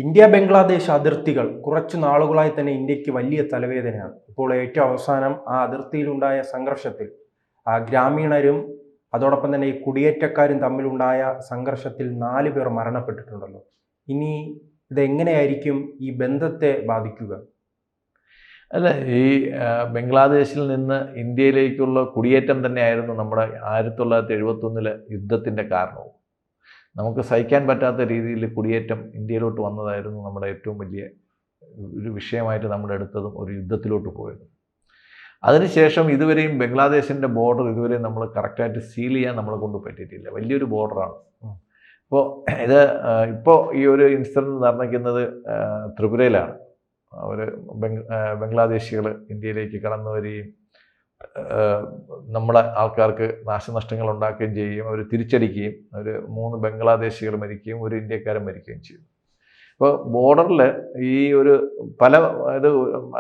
India Bangladesh അതിർത്തികൾ കുറച്ചു നാളുകളായി തന്നെ ഇന്ത്യക്ക് വലിയ തലവേദനയാണ്. ഇപ്പോൾ ഏറ്റവും അവസാനം ആ അതിർത്തിയിലുണ്ടായ സംഘർഷത്തിൽ ഗ്രാമീണരും അതോടൊപ്പം തന്നെ ഈ കുടിയേറ്റക്കാരും തമ്മിലുണ്ടായ സംഘർഷത്തിൽ 4 പേർ മരണപ്പെട്ടിട്ടുണ്ടല്ലോ. ഇനി ഇതെങ്ങനെയായിരിക്കും ഈ ബന്ധത്തെ ബാധിക്കുക? അല്ല, ഈ ബംഗ്ലാദേശിൽ നിന്ന് ഇന്ത്യയിലേക്കുള്ള കുടിയേറ്റം തന്നെയായിരുന്നു നമ്മുടെ 1971 യുദ്ധത്തിൻ്റെ കാരണവും. നമുക്ക് സഹിക്കാൻ പറ്റാത്ത രീതിയിൽ കുടിയേറ്റം ഇന്ത്യയിലോട്ട് വന്നതായിരുന്നു നമ്മുടെ ഏറ്റവും വലിയ ഒരു വിഷയമായിട്ട് നമ്മൾ എടുത്തതും ഒരു യുദ്ധത്തിലോട്ട് പോയതും. അതിനുശേഷം ഇതുവരെയും ബംഗ്ലാദേശിൻ്റെ ബോർഡർ ഇതുവരെയും നമ്മൾ കറക്റ്റായിട്ട് സീൽ ചെയ്യാൻ നമ്മളെ കൊണ്ട് പറ്റിയിട്ടില്ല. വലിയൊരു ബോർഡറാണ്. ഇത് ഇപ്പോൾ ഈ ഒരു ഇൻസിഡൻറ്റ് നടന്നിരിക്കുന്നത് ത്രിപുരയിലാണ്. അവർ ബംഗ്ലാദേശികൾ ഇന്ത്യയിലേക്ക് കടന്നു വരികയും നമ്മുടെ ആൾക്കാർക്ക് നാശനഷ്ടങ്ങൾ ഉണ്ടാക്കുകയും ചെയ്യുകയും അവർ തിരിച്ചടിക്കുകയും 3 ബംഗ്ലാദേശികൾ മരിക്കുകയും 1 ഇന്ത്യക്കാരൻ മരിക്കുകയും ചെയ്തു. അപ്പോൾ ബോർഡറിൽ ഈ ഒരു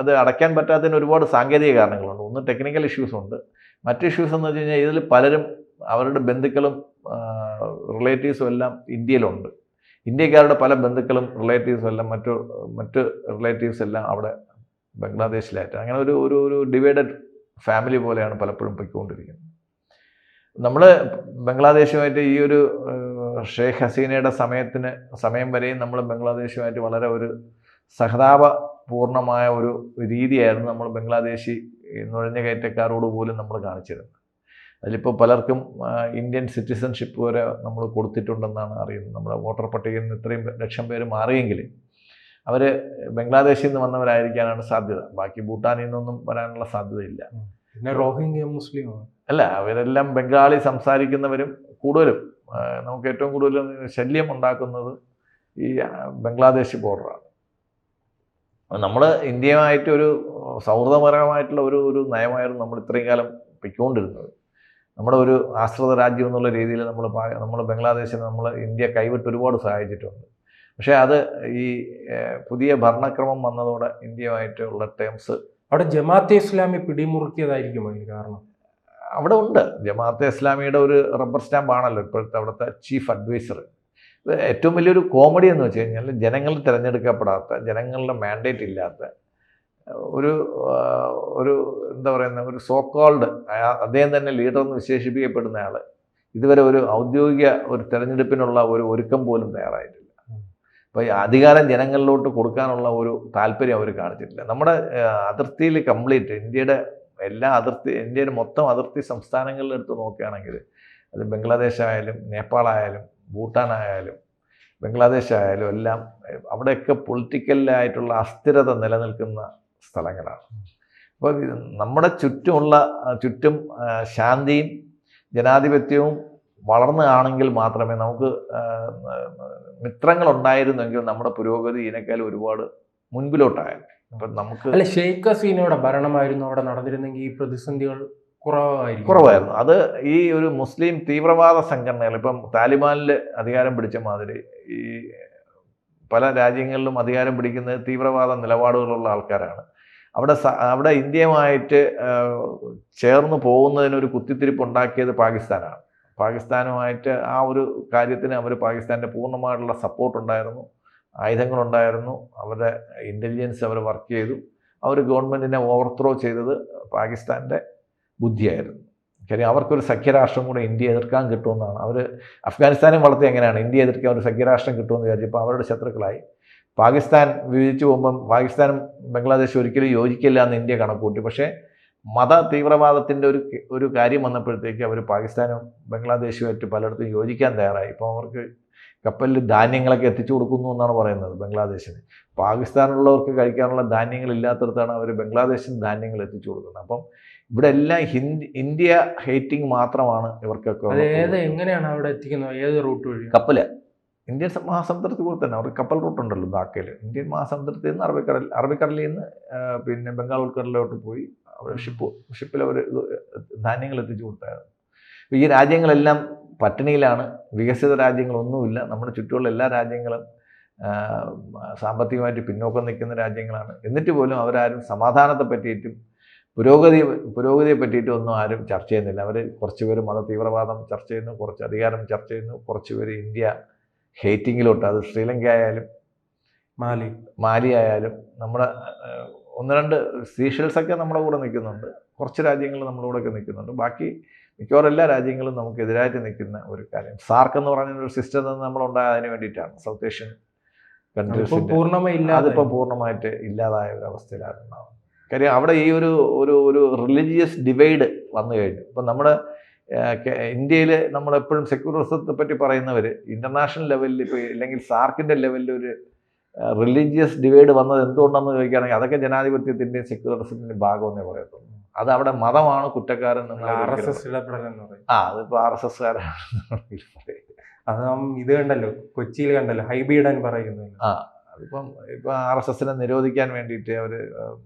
അത് അടയ്ക്കാൻ പറ്റാത്തതിന് ഒരുപാട് സാങ്കേതിക കാരണങ്ങളുണ്ട്. ഒന്ന് ടെക്നിക്കൽ ഇഷ്യൂസ് ഉണ്ട്. മറ്റ് ഇഷ്യൂസ് എന്ന് വെച്ച് കഴിഞ്ഞാൽ ഇതിൽ പലരും അവരുടെ ബന്ധുക്കളും റിലേറ്റീവ്സും എല്ലാം ഇന്ത്യയിലുണ്ട്. ഇന്ത്യക്കാരുടെ പല ബന്ധുക്കളും റിലേറ്റീവ്സും എല്ലാം മറ്റ് റിലേറ്റീവ്സ് എല്ലാം അവിടെ ബംഗ്ലാദേശിലായിട്ട് അങ്ങനെ ഒരു ഡിവൈഡഡ് ഫാമിലി പോലെയാണ് പലപ്പോഴും പൊയ്ക്കൊണ്ടിരിക്കുന്നത്. നമ്മൾ ബംഗ്ലാദേശുമായിട്ട് ഈ ഒരു ഷെയ്ഖ് ഹസീനയുടെ സമയം വരെയും നമ്മൾ ബംഗ്ലാദേശുമായിട്ട് വളരെ ഒരു സഹതാപപൂർണമായ ഒരു രീതിയായിരുന്നു നമ്മൾ ബംഗ്ലാദേശി നുഴഞ്ഞ കയറ്റക്കാരോട് പോലും നമ്മൾ കാണിച്ചിരുന്നത്. അതിലിപ്പോൾ പലർക്കും ഇന്ത്യൻ സിറ്റിസൺഷിപ്പ് വരെ നമ്മൾ കൊടുത്തിട്ടുണ്ടെന്നാണ് അറിയുന്നത്. നമ്മുടെ വോട്ടർ പട്ടികയിൽ നിന്ന് ഇത്രയും ലക്ഷം പേര് മാറിയെങ്കിൽ അവർ ബംഗ്ലാദേശിൽ നിന്ന് വന്നവരായിരിക്കാനാണ് സാധ്യത. ബാക്കി ഭൂട്ടാനിൽ നിന്നൊന്നും വരാനുള്ള സാധ്യതയില്ല. പിന്നെ റോഹിംഗ്യ മുസ്ലിം അല്ല, അവരെല്ലാം ബംഗാളി സംസാരിക്കുന്നവരും കൂടുതലും നമുക്ക് ഏറ്റവും കൂടുതൽ ശല്യം ഉണ്ടാക്കുന്നത് ഈ ബംഗ്ലാദേശ് ബോർഡറാണ്. നമ്മൾ ഇന്ത്യയുമായിട്ട് ഒരു സൗഹൃദപരമായിട്ടുള്ള ഒരു നയമായിരുന്നു നമ്മൾ ഇത്രയും കാലം പൊയ്ക്കൊണ്ടിരുന്നത്. നമ്മുടെ ഒരു ആശ്രിത രാജ്യം എന്നുള്ള രീതിയിൽ നമ്മൾ ബംഗ്ലാദേശിനെ ഇന്ത്യ കൈവിട്ട് ഒരുപാട് സഹായിച്ചിട്ടുണ്ട്. പക്ഷേ അത് ഈ പുതിയ ഭരണക്രമം വന്നതോടെ ഇന്ത്യയുമായിട്ടുള്ള ടേംസ് അവിടെ ജമാഅത്തെ ഇസ്ലാമി പിടിമുറുക്കിയതായിരിക്കും അതിന് കാരണം. അവിടെ ഉണ്ട്. ജമാഅത്തെ ഇസ്ലാമിയുടെ ഒരു റബ്ബർ സ്റ്റാമ്പാണല്ലോ ഇപ്പോഴത്തെ അവിടുത്തെ ചീഫ് അഡ്വൈസർ. ഏറ്റവും വലിയൊരു കോമഡി എന്ന് വെച്ച് കഴിഞ്ഞാൽ ജനങ്ങൾ തിരഞ്ഞെടുക്കപ്പെടാത്ത, ജനങ്ങളുടെ മാൻഡേറ്റ് ഇല്ലാത്ത ഒരു എന്താ പറയുന്ന ഒരു സോ കോൾഡ് അദ്ദേഹം തന്നെ ലീഡർ എന്ന് വിശേഷിപ്പിക്കപ്പെടുന്ന ആൾ ഇതുവരെ ഒരു ഔദ്യോഗിക ഒരു തെരഞ്ഞെടുപ്പിനുള്ള ഒരു ഒരുക്കം പോലും തയ്യാറായിട്ടില്ല. അപ്പോൾ ഈ അധികാരം ജനങ്ങളിലോട്ട് കൊടുക്കാനുള്ള ഒരു താല്പര്യം അവർ കാണിച്ചിട്ടില്ല. നമ്മുടെ അതിർത്തിയിൽ കംപ്ലീറ്റ് ഇന്ത്യയുടെ മൊത്തം അതിർത്തി സംസ്ഥാനങ്ങളിലെടുത്ത് നോക്കുകയാണെങ്കിൽ അത് ബംഗ്ലാദേശ് ആയാലും നേപ്പാളായാലും ഭൂട്ടാനായാലും ബംഗ്ലാദേശ് ആയാലും എല്ലാം അവിടെയൊക്കെ പൊളിറ്റിക്കലായിട്ടുള്ള അസ്ഥിരത നിലനിൽക്കുന്ന സ്ഥലങ്ങളാണ്. അപ്പോൾ നമ്മുടെ ചുറ്റും ശാന്തിയും ജനാധിപത്യവും വളർന്നതാണെങ്കിൽ മാത്രമേ നമുക്ക് മിത്രങ്ങളുണ്ടായിരുന്നെങ്കിൽ നമ്മുടെ പുരോഗതി ഇതിനേക്കാൾ ഒരുപാട് മുൻപിലോട്ടായിരുന്നു. അപ്പം നമുക്ക് ഷെയ്ഖ് ഹസീനയുടെ ഭരണമായിരുന്നു അവിടെ നടന്നിരുന്നെങ്കിൽ ഈ പ്രതിസന്ധികൾ കുറവായിരുന്നു. അത് ഈ ഒരു മുസ്ലിം തീവ്രവാദ സംഘടനകൾ ഇപ്പം താലിബാനിൽ അധികാരം പിടിച്ച മാതിരി ഈ പല രാജ്യങ്ങളിലും അധികാരം പിടിക്കുന്നത് തീവ്രവാദ നിലപാടുകളുള്ള ആൾക്കാരാണ്. അവിടെ ഇന്ത്യയുമായിട്ട് ചേർന്ന് പോകുന്നതിനൊരു കുത്തിത്തിരിപ്പ് ഉണ്ടാക്കിയത് പാകിസ്ഥാനാണ്. പാകിസ്ഥാനുമായിട്ട് ആ ഒരു കാര്യത്തിന് പാകിസ്ഥാൻ്റെ പൂർണ്ണമായിട്ടുള്ള സപ്പോർട്ട് ഉണ്ടായിരുന്നു, ആയുധങ്ങളുണ്ടായിരുന്നു, അവരുടെ ഇൻ്റലിജൻസ് അവർ വർക്ക് ചെയ്തു. അവർ ഗവൺമെൻറ്റിനെ ഓവർത്രോ ചെയ്തത് പാകിസ്ഥാൻ്റെ ബുദ്ധിയായിരുന്നു. കാര്യം അവർക്കൊരു സഖ്യരാഷ്ട്രം കൂടെ ഇന്ത്യ എതിർക്കാൻ കിട്ടുമെന്നാണ് അവർ അഫ്ഗാനിസ്ഥാനും വളർത്തി. എങ്ങനെയാണ് ഇന്ത്യ എതിർക്കാൻ ഒരു സഖ്യരാഷ്ട്രം കിട്ടുമെന്ന് വിചാരിച്ചപ്പോൾ അവരുടെ ശത്രുക്കളായി. പാകിസ്ഥാൻ വിഭജിച്ചു പോകുമ്പം പാകിസ്ഥാനും ബംഗ്ലാദേശും ഒരിക്കലും യോജിക്കില്ല എന്ന് ഇന്ത്യ കണക്കൂട്ടി. പക്ഷേ മത തീവ്രവാദത്തിൻ്റെ ഒരു കാര്യം വന്നപ്പോഴത്തേക്ക് അവർ പാകിസ്ഥാനും ബംഗ്ലാദേശുമായിട്ട് പലയിടത്തും യോജിക്കാൻ തയ്യാറായി. ഇപ്പോൾ അവർക്ക് കപ്പലിൽ ധാന്യങ്ങളൊക്കെ എത്തിച്ചു കൊടുക്കുന്നു എന്നാണ് പറയുന്നത് ബംഗ്ലാദേശിന്. പാകിസ്ഥാനുള്ളവർക്ക് കഴിക്കാനുള്ള ധാന്യങ്ങളില്ലാത്തടത്താണ് അവർ ബംഗ്ലാദേശിന് ധാന്യങ്ങൾ എത്തിച്ചു കൊടുക്കുന്നത്. അപ്പം ഇവിടെ എല്ലാം ഇന്ത്യ ഹേറ്റിംഗ് മാത്രമാണ് ഇവർക്കൊക്കെ. എങ്ങനെയാണ് അവിടെ എത്തിക്കുന്നത്? ഏത് റൂട്ട് വഴി? കപ്പല്. ഇന്ത്യൻ മഹാസമുദ്രത്തിൽ കൂടെ തന്നെ അവർക്ക് കപ്പൽ റൂട്ടുണ്ടല്ലോ ധാക്കയിൽ. ഇന്ത്യൻ മഹാസമുദ്രത്തിൽ നിന്ന് അറബിക്കടലിൽ നിന്ന് പിന്നെ ബംഗാൾ ഉൾക്കടലിലോട്ട് പോയി അവർ ഷിപ്പിൽ അവർ ധാന്യങ്ങൾ എത്തിച്ചു കൊടുത്തായിരുന്നു. ഈ രാജ്യങ്ങളെല്ലാം പട്ടിണിയിലാണ്. വികസിത രാജ്യങ്ങളൊന്നുമില്ല. നമ്മുടെ ചുറ്റുമുള്ള എല്ലാ രാജ്യങ്ങളും സാമ്പത്തികമായിട്ട് പിന്നോക്കം നിൽക്കുന്ന രാജ്യങ്ങളാണ്. എന്നിട്ട് പോലും അവരാരും സമാധാനത്തെ പറ്റിയിട്ടും പുരോഗതിയെ പറ്റിയിട്ടും ഒന്നും ആരും ചർച്ച ചെയ്യുന്നില്ല. അവർ കുറച്ചുപേർ മത തീവ്രവാദം ചർച്ച ചെയ്യുന്നു, കുറച്ച് അധികാരം ചർച്ച ചെയ്യുന്നു, കുറച്ചുപേർ ഇന്ത്യ ഹേറ്റിങ്ങിലോട്ട്, അത് ശ്രീലങ്ക ആയാലും മാലി ആയാലും നമ്മുടെ ഒന്ന് രണ്ട് സീഷൽസൊക്കെ നമ്മുടെ കൂടെ നിൽക്കുന്നുണ്ട്, കുറച്ച് രാജ്യങ്ങൾ നമ്മുടെ കൂടെ ഒക്കെ നിൽക്കുന്നുണ്ട്. ബാക്കി മിക്കവാറും എല്ലാ രാജ്യങ്ങളും നമുക്കെതിരായിട്ട് നിൽക്കുന്ന ഒരു കാര്യം. സാർക്ക് എന്ന് പറയുന്ന ഒരു സിസ്റ്റം നമ്മളുണ്ടായതിന് വേണ്ടിയിട്ടാണ്. സൗത്ത് ഏഷ്യൻ കൺട്രീസിൻ്റെ അതിപ്പോൾ പൂർണ്ണമായിട്ട് ഇല്ലാതായ ഒരു അവസ്ഥയിലാണ് ഉണ്ടാവുന്നത്. കാര്യം അവിടെ ഈ ഒരു ഒരു റിലീജിയസ് ഡിവൈഡ് വന്നു കഴിഞ്ഞു. ഇപ്പം നമ്മുടെ ഇന്ത്യയിൽ നമ്മളെപ്പോഴും സെക്യുലറിസത്തെ പറ്റി പറയുന്നവർ ഇൻ്റർനാഷണൽ ലെവലിൽ ഇപ്പോൾ ഇല്ലെങ്കിൽ സാർക്കിൻ്റെ ലെവലിൽ ഒരു റിലീജിയസ് ഡിവൈഡ് വന്നത് എന്തുകൊണ്ടെന്ന് ചോദിക്കുകയാണെങ്കിൽ അതൊക്കെ ജനാധിപത്യത്തിൻ്റെയും സെക്യുലറിസത്തിൻ്റെയും ഭാഗമെന്നേ പറയത്തുള്ളൂ. അത് അവിടെ മതമാണ് കുറ്റക്കാരൻ അതിപ്പോൾ RSS ഇത് കണ്ടല്ലോ, കൊച്ചിയിൽ കണ്ടല്ലോ ഹൈബീഡൻ പറയുന്നത്. അതിപ്പം RSSനെ നിരോധിക്കാൻ വേണ്ടിയിട്ട് അവർ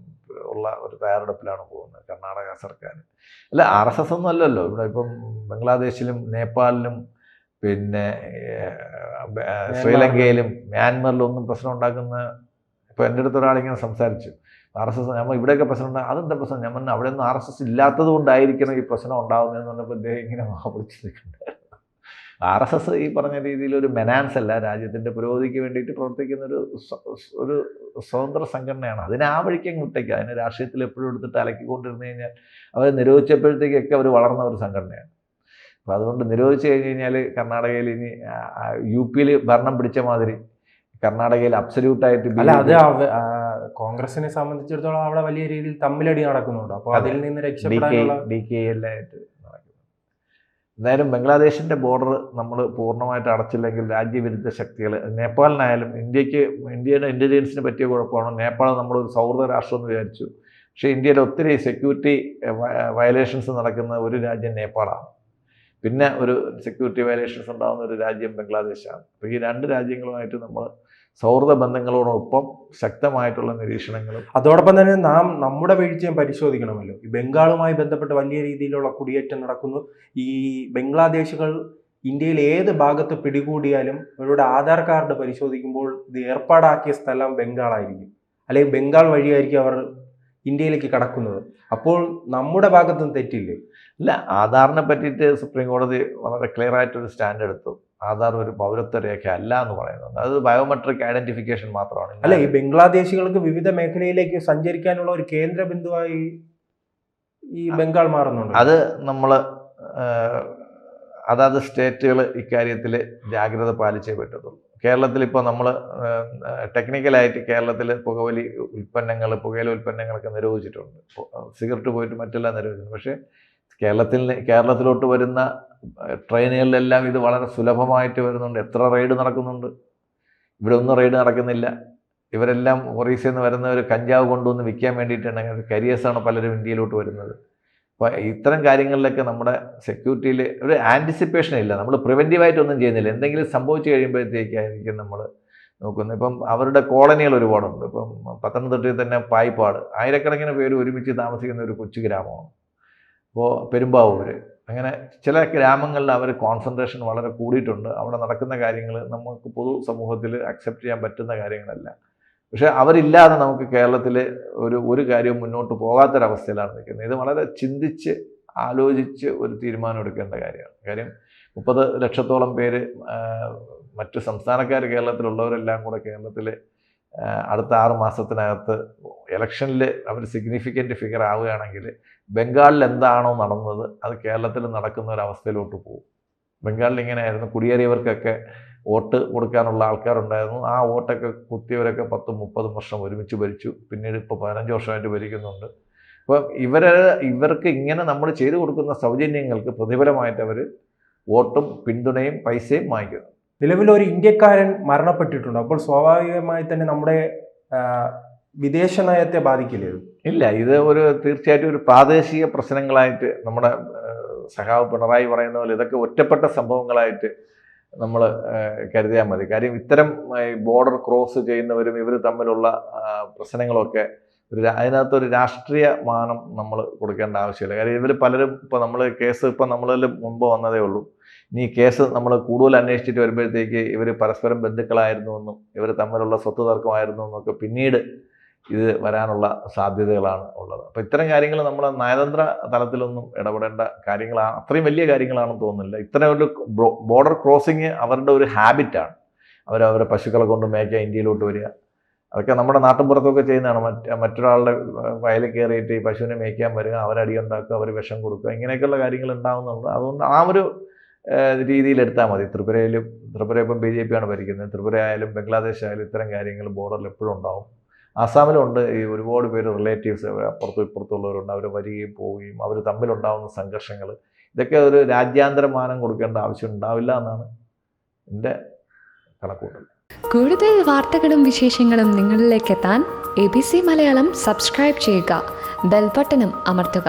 ഉള്ള ഒരു തയ്യാറെടുപ്പിലാണ് പോകുന്നത് കർണാടക സർക്കാർ. അല്ല, RSS ഒന്നും അല്ലല്ലോ ഇവിടെ. ഇപ്പം ബംഗ്ലാദേശിലും നേപ്പാളിലും പിന്നെ ശ്രീലങ്കയിലും മ്യാൻമറിലും ഒന്നും പ്രശ്നം ഉണ്ടാക്കുന്ന, ഇപ്പോൾ എൻ്റെ അടുത്ത് ഒരാളിങ്ങനെ സംസാരിച്ചു, RSS നമ്മൾ ഇവിടെയൊക്കെ പ്രശ്നം ഉണ്ടാകും, അതെന്താ പ്രശ്നം? ഞാൻ പറഞ്ഞു അവിടെ ഒന്നും RSS ഇല്ലാത്തത് കൊണ്ടായിരിക്കണം ഈ പ്രശ്നം ഉണ്ടാകുന്നതെന്ന് പറഞ്ഞപ്പോൾ ഇദ്ദേഹം ഇങ്ങനെ വിളിച്ചു നിൽക്കുന്നുണ്ടായിരുന്നു. RSS ഈ പറഞ്ഞ രീതിയിൽ ഒരു മെനാൻസ് അല്ല, രാജ്യത്തിൻ്റെ പുരോഗതിക്ക് വേണ്ടിയിട്ട് പ്രവർത്തിക്കുന്ന ഒരു സ്വതന്ത്ര സംഘടനയാണ്. അതിനെ ആ വഴിക്കങ്ങ് വിട്ടേക്കുക. അതിന് രാഷ്ട്രീയത്തിൽ എപ്പോഴും എടുത്തിട്ട് അലക്കിക്കൊണ്ടിരുന്നു കഴിഞ്ഞാൽ അവരെ നിരോധിച്ചപ്പോഴത്തേക്കൊക്കെ അവർ വളർന്ന ഒരു സംഘടനയാണ്. അപ്പോൾ അതുകൊണ്ട് നിരോധിച്ച് കഴിഞ്ഞ് കഴിഞ്ഞാൽ കർണാടകയിൽ ഇനി UP ഭരണം പിടിച്ച മാതിരി കർണാടകയിൽ അബ്സല്യൂട്ടായിട്ട് കോൺഗ്രസിനെ സംബന്ധിച്ചിടത്തോളം അവിടെ വലിയ രീതിയിൽ തമ്മിലടി നടക്കുന്നുണ്ട്. അപ്പോൾ അതിൽ നിന്ന് രക്ഷപ്പെടാനുള്ള DK എല്ലായിട്ട് നടക്കുന്നു. എന്തായാലും ബംഗ്ലാദേശിൻ്റെ ബോർഡർ നമ്മൾ പൂർണ്ണമായിട്ട് അടച്ചില്ലെങ്കിൽ രാജ്യവിരുദ്ധ ശക്തികൾ, നേപ്പാളിനായാലും ഇന്ത്യയുടെ ഇൻ്റലിജൻസിന് പറ്റിയ കുഴപ്പമാണ്. നേപ്പാൾ നമ്മളൊരു സൗഹൃദ രാഷ്ട്രം എന്ന് വിചാരിച്ചു, പക്ഷേ ഇന്ത്യയിൽ ഒത്തിരി സെക്യൂരിറ്റി വയലേഷൻസ് നടക്കുന്ന ഒരു രാജ്യം നേപ്പാളാണ്. പിന്നെ ഒരു സെക്യൂരിറ്റി വയലേഷൻസ് ഉണ്ടാകുന്ന ഒരു രാജ്യം ബംഗ്ലാദേശാണ്. അപ്പോൾ ഈ രണ്ട് രാജ്യങ്ങളുമായിട്ട് നമ്മൾ സൗഹൃദ ബന്ധങ്ങളോടൊപ്പം ശക്തമായിട്ടുള്ള നിരീക്ഷണങ്ങളും അതോടൊപ്പം തന്നെ നാം നമ്മുടെ വീഴ്ചയും പരിശോധിക്കണമല്ലോ. ഈ ബംഗാളുമായി ബന്ധപ്പെട്ട് വലിയ രീതിയിലുള്ള കുടിയേറ്റം നടക്കുന്നു. ഈ ബംഗ്ലാദേശികൾ ഇന്ത്യയിൽ ഏത് ഭാഗത്ത് പിടികൂടിയാലും അവരുടെ ആധാർ കാർഡ് പരിശോധിക്കുമ്പോൾ ഇത് ഏർപ്പാടാക്കിയ സ്ഥലം ബംഗാളായിരിക്കും, അല്ലെങ്കിൽ ബംഗാൾ വഴിയായിരിക്കും അവർ ഇന്ത്യയിലേക്ക് കടക്കുന്നത്. അപ്പോൾ നമ്മുടെ ഭാഗത്തും തെറ്റില്ലേ? ഇല്ല, ആധാറിനെ പറ്റിയിട്ട് സുപ്രീം കോടതി വളരെ ക്ലിയർ ആയിട്ടൊരു സ്റ്റാൻഡ് എടുത്തു. ആധാർ ഒരു പൗരത്വ രേഖ അല്ല എന്ന് പറയുന്നത്, അത് ബയോമെട്രിക് ഐഡന്റിഫിക്കേഷൻ മാത്രമാണ്. അല്ല, ഈ ബംഗ്ലാദേശികൾക്ക് വിവിധ മേഖലയിലേക്ക് സഞ്ചരിക്കാനുള്ള ഒരു കേന്ദ്ര ബിന്ദുവായി ഈ ബംഗാൾ മാറുന്നുണ്ട്. അത് നമ്മൾ അതാത് സ്റ്റേറ്റുകൾ ഇക്കാര്യത്തിൽ ജാഗ്രത പാലിച്ചേ പറ്റത്തുള്ളൂ. കേരളത്തിൽ ഇപ്പോൾ നമ്മൾ ടെക്നിക്കലായിട്ട് കേരളത്തിൽ പുകയില ഉൽപ്പന്നങ്ങളൊക്കെ നിരോധിച്ചിട്ടുണ്ട്. സിഗരറ്റ് പോയിട്ട് മറ്റെല്ലാം നിരോധിച്ചിട്ടുണ്ട്. പക്ഷേ കേരളത്തിലോട്ട് വരുന്ന ട്രെയിനുകളിലെല്ലാം ഇത് വളരെ സുലഭമായിട്ട് വരുന്നുണ്ട്. എത്ര റെയ്ഡ് നടക്കുന്നുണ്ട്? ഇവിടെ ഒന്നും റെയ്ഡ് നടക്കുന്നില്ല. ഇവരെല്ലാം ഒറീസയിൽ നിന്ന് വരുന്നവർ കഞ്ചാവ് കൊണ്ടുവന്ന് വിൽക്കാൻ വേണ്ടിയിട്ടാണ്, കരിയേഴ്സാണ് പലരും ഇന്ത്യയിലോട്ട് വരുന്നത്. അപ്പോൾ ഇത്തരം കാര്യങ്ങളിലൊക്കെ നമ്മുടെ സെക്യൂരിറ്റിയിൽ ഒരു ആൻറ്റിസിപ്പേഷൻ ഇല്ല. നമ്മൾ പ്രിവെൻറ്റീവായിട്ടൊന്നും ചെയ്യുന്നില്ല. എന്തെങ്കിലും സംഭവിച്ചു കഴിയുമ്പോഴത്തേക്കായിരിക്കും നമ്മൾ നോക്കുന്നത്. ഇപ്പം അവരുടെ കോളനികൾ ഒരുപാടുണ്ട്. ഇപ്പം പത്തനംതിട്ടയിൽ തന്നെ പായിപ്പാട്, ആയിരക്കണക്കിന് പേര് ഒരുമിച്ച് താമസിക്കുന്ന ഒരു കൊച്ചു ഗ്രാമമാണ്. അപ്പോൾ പെരുമ്പാവൂർ, അങ്ങനെ ചില ഗ്രാമങ്ങളിൽ അവർ കോൺസെൻട്രേഷൻ വളരെ കൂടിയിട്ടുണ്ട്. അവിടെ നടക്കുന്ന കാര്യങ്ങൾ നമുക്ക് പൊതു സമൂഹത്തിൽ അക്സെപ്റ്റ് ചെയ്യാൻ പറ്റുന്ന കാര്യങ്ങളല്ല. പക്ഷേ അവരില്ലാതെ നമുക്ക് കേരളത്തിൽ ഒരു കാര്യവും മുന്നോട്ട് പോകാത്തൊരവസ്ഥയിലാണ് നിൽക്കുന്നത്. ഇത് വളരെ ചിന്തിച്ച് ആലോചിച്ച് ഒരു തീരുമാനം എടുക്കേണ്ട കാര്യമാണ്. കാര്യം 30 ലക്ഷത്തോളം പേര് മറ്റ് സംസ്ഥാനക്കാർ കേരളത്തിലുള്ളവരെല്ലാം കൂടെ കേരളത്തിൽ അടുത്ത 6 മാസത്തിനകത്ത് ഇലക്ഷനിൽ അവർ സിഗ്നിഫിക്കൻറ്റ് ഫിഗർ ആവുകയാണെങ്കിൽ ബംഗാളിൽ എന്താണോ നടന്നത് അത് കേരളത്തിൽ നടക്കുന്ന ഒരവസ്ഥയിലോട്ട് പോകും. ബംഗാളിൽ ഇങ്ങനെയായിരുന്നു, കുടിയേറിയവർക്കൊക്കെ വോട്ട് കൊടുക്കാനുള്ള ആൾക്കാരുണ്ടായിരുന്നു. ആ വോട്ടൊക്കെ കുത്തിയവരൊക്കെ 10-30 വർഷം ഒരുമിച്ച് ഭരിച്ചു. പിന്നീട് ഇപ്പോൾ 15 വർഷമായിട്ട് ഭരിക്കുന്നുണ്ട്. അപ്പോൾ ഇവർക്ക് ഇങ്ങനെ നമ്മൾ ചെയ്തു കൊടുക്കുന്ന സൗജന്യങ്ങൾക്ക് പ്രതിഫലമായിട്ട് അവർ വോട്ടും പിന്തുണയും പൈസയും വാങ്ങിക്കുന്നു. നിലവിൽ ഒരു ഇന്ത്യക്കാരൻ മരണപ്പെട്ടിട്ടുണ്ട്. അപ്പോൾ സ്വാഭാവികമായി തന്നെ നമ്മുടെ വിദേശ നയത്തെ ബാധിക്കില്ലേ? ഇല്ല, ഇത് തീർച്ചയായിട്ടും ഒരു പ്രാദേശിക പ്രശ്നങ്ങളായിട്ട് നമ്മുടെ സഖാവ് പിണറായി പറയുന്ന പോലെ ഇതൊക്കെ ഒറ്റപ്പെട്ട സംഭവങ്ങളായിട്ട് നമ്മൾ കരുതിയാൽ മതി. കാര്യം ഇത്തരം ബോർഡർ ക്രോസ് ചെയ്യുന്നവരും ഇവർ തമ്മിലുള്ള പ്രശ്നങ്ങളൊക്കെ അതിനകത്തൊരു രാഷ്ട്രീയ മാനം നമ്മൾ കൊടുക്കേണ്ട ആവശ്യമില്ല. കാര്യം ഇവർ പലരും ഇപ്പോൾ നമ്മൾ കേസ് ഇപ്പം നമ്മളിൽ മുമ്പ് വന്നതേ ഉള്ളൂ. ഇനി കേസ് നമ്മൾ കൂടുതൽ അന്വേഷിച്ചിട്ട് വരുമ്പോഴത്തേക്ക് ഇവർ പരസ്പരം ബന്ധുക്കളായിരുന്നു എന്നും ഇവർ തമ്മിലുള്ള സ്വത്ത് തർക്കമായിരുന്നു എന്നൊക്കെ പിന്നീട് ഇത് വരാനുള്ള സാധ്യതകളാണ് ഉള്ളത്. അപ്പോൾ ഇത്തരം കാര്യങ്ങൾ നമ്മൾ നയതന്ത്ര തലത്തിലൊന്നും ഇടപെടേണ്ട കാര്യങ്ങളാണ്, അത്രയും വലിയ കാര്യങ്ങളാണെന്ന് തോന്നുന്നില്ല. ഇത്തരം ഒരു ബോർഡർ ക്രോസിങ് അവരുടെ ഒരു ഹാബിറ്റാണ്. അവരവരെ പശുക്കളെ കൊണ്ട് മേയ്ക്കാൻ ഇന്ത്യയിലോട്ട് വരിക, അതൊക്കെ നമ്മുടെ നാട്ടിൻപുറത്തൊക്കെ ചെയ്യുന്നതാണ്. മറ്റൊരാളുടെ വയലിൽ കയറിയിട്ട് ഈ പശുവിനെ മേയ്ക്കാൻ വരിക, അവരടി ഉണ്ടാക്കുക, അവർ വിഷം കൊടുക്കുക, ഇങ്ങനെയൊക്കെയുള്ള കാര്യങ്ങൾ ഉണ്ടാകുന്നുണ്ട്. അതുകൊണ്ട് ആ ഒരു രീതിയിൽ എടുത്താൽ മതി. ത്രിപുര ഇപ്പം BJP ആണ് ഭരിക്കുന്നത്. ത്രിപുര ആയാലും ബംഗ്ലാദേശ് ആയാലും ഇത്തരം കാര്യങ്ങൾ ബോർഡറിൽ എപ്പോഴും ഉണ്ടാവും. ആസാമിലുണ്ട് ഈ ഒരുപാട് പേര് റിലേറ്റീവ്സ് അപ്പുറത്തും ഇപ്പുറത്തുള്ളവരുണ്ട്. അവർ വരികയും പോവുകയും അവർ തമ്മിലുണ്ടാകുന്ന സംഘർഷങ്ങൾ, ഇതൊക്കെ ഒരു രാജ്യാന്തര മാനം കൊടുക്കേണ്ട ആവശ്യം ഉണ്ടാവില്ല എന്നാണ് എൻ്റെ കണക്കുകൂട്ടൽ. കൂടുതൽ വാർത്തകളും വിശേഷങ്ങളും നിങ്ങളിലേക്ക് എത്താൻ ABC മലയാളം സബ്സ്ക്രൈബ് ചെയ്യുക, ബെൽബട്ടനും അമർത്തുക.